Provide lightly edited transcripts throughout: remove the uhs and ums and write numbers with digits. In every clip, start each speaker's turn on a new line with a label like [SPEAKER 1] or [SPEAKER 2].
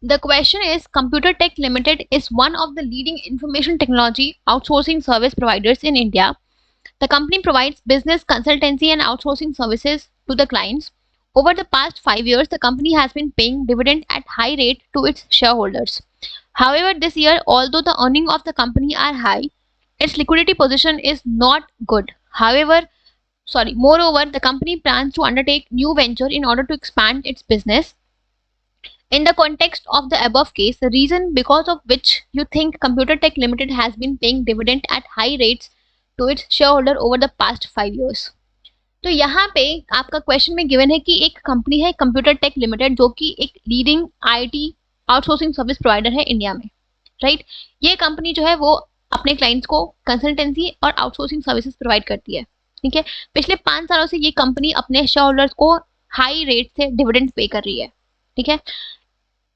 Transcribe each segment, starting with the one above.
[SPEAKER 1] The question is, Computer Tech Limited is one of the leading information technology outsourcing service providers in India. The company provides business consultancy and outsourcing services to the clients. Over the past 5 years, the company has been paying dividend at high rate to its shareholders. However, this year, although the earnings of the company are high, its liquidity position is not good. Moreover, the company plans to undertake new venture in order to expand its business. In the context of the above case, the reason because of which you think Computer Tech Limited has been paying dividend at high rates to its shareholder over the past 5 years. तो यहाँ पे आपका question में given है कि एक company है computer take limited जो कि एक leading IT outsourcing service provider है इंडिया में, राइट। ये कंपनी जो है वो अपने क्लाइंट्स को कंसल्टेंसी और आउटसोर्सिंग सर्विसेज प्रोवाइड करती है, ठीक है। पिछले 5 सालों से ये कंपनी अपने शेयर होल्डर्स को हाई रेट से डिविडेंड पे कर रही है, ठीक है।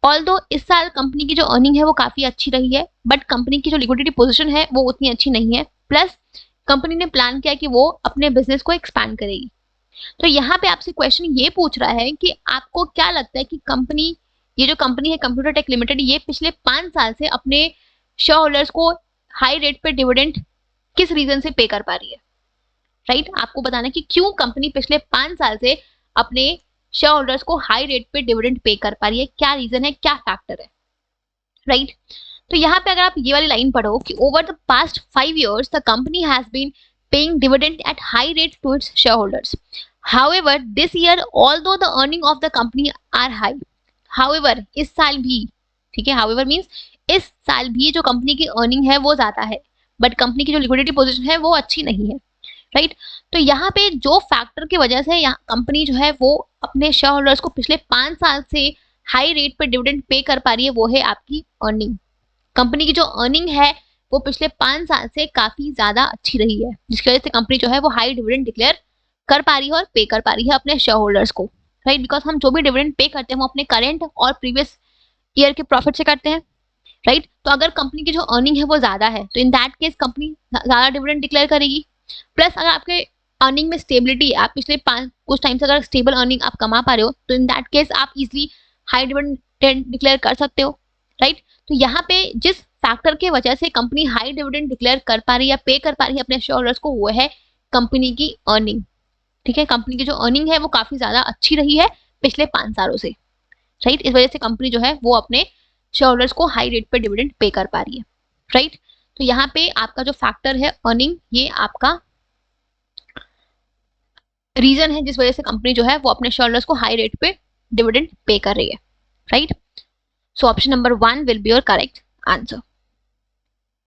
[SPEAKER 1] ऑल्दो इस साल कंपनी की जो अर्निंग है वो काफी अच्छी रही है, बट कंपनी की जो लिक्विडिटी पोजीशन है वो उतनी अच्छी नहीं है। प्लस कंपनी ने प्लान किया कि वो अपने बिजनेस को एक्सपैंड करेगी। तो यहाँ पे आपसे क्वेश्चन ये पूछ रहा है कि आपको क्या लगता है कि कंपनी, ये जो कंपनी है कंप्यूटर टेक लिमिटेड, ये पिछले 5 साल से अपने शेयर होल्डर्स को हाई रेट पे डिविडेंड किस रीजन से पे कर पा रही है, राइट। आपको बताना कि क्यों कंपनी पिछले 5 साल से अपने शेयर होल्डर्स को हाई रेट पे डिविडेंड पे कर पा रही है, क्या रीजन है, क्या फैक्टर है, राइट। तो यहाँ पे अगर आप ये वाली लाइन पढ़ो कि over the past 5 years the company has been paying dividend at high rate to its share holders. However this year although the earning of the company are high, however इस साल भी, ठीक है, हाउएवर मींस इस साल भी जो company की अर्निंग है वो ज्यादा है, बट कंपनी की जो लिक्विडिटी पोजीशन है वो अच्छी नहीं है, राइट। तो यहाँ पे जो फैक्टर की वजह से यहाँ कंपनी जो है वो अपने शेयर होल्डर्स को पिछले 5 साल से हाई रेट पे डिविडेंड पे कर पा रही है, वो है आपकी अर्निंग। कंपनी की जो अर्निंग है वो पिछले 5 साल से काफी ज्यादा अच्छी रही है, जिसकी वजह से कंपनी जो है वो हाई डिविडेंड डिक्लेयर कर पा रही है और पे कर पा रही है अपने शेयर होल्डर्स को, राइट। बिकॉज हम जो भी डिविडेंड पे करते हैं वो अपने करेंट और प्रीवियस ईयर के प्रॉफिट से करते हैं, राइट। तो अगर कंपनी की जो अर्निंग है वो ज्यादा है तो इन दैट केस कंपनी ज्यादा डिविडेंड डिक्लेयर करेगी। प्लस अगर आपके अर्निंग में स्टेबिलिटी, आप पिछले कुछ टाइम से अगर स्टेबल अर्निंग आप कमा पा रहे हो तो इन दैट केस आप इजिली हाई डिविडेंड डिक्लेयर कर सकते हो, राइट। तो यहाँ पे जिस फैक्टर के वजह से कंपनी हाई डिविडेंड डिक्लेयर कर पा रही है, पे कर पा रही है अपने शेयर होल्डर्स को, वो है कंपनी की अर्निंग, ठीक है। कंपनी की जो अर्निंग है वो काफी ज्यादा अच्छी रही है पिछले 5 सालों से, राइट। इस वजह से कंपनी जो है वो अपने शेयर होल्डर्स को हाई रेट पे डिविडेंड पे कर पा रही है, राइट। तो यहाँ पे आपका जो फैक्टर है अर्निंग, ये आपका रीजन है जिस वजह से कंपनी जो है वो अपने शेयर होल्डर्स को हाई रेट पे डिविडेंड पे कर रही है, right. So option number 1 will be your correct answer.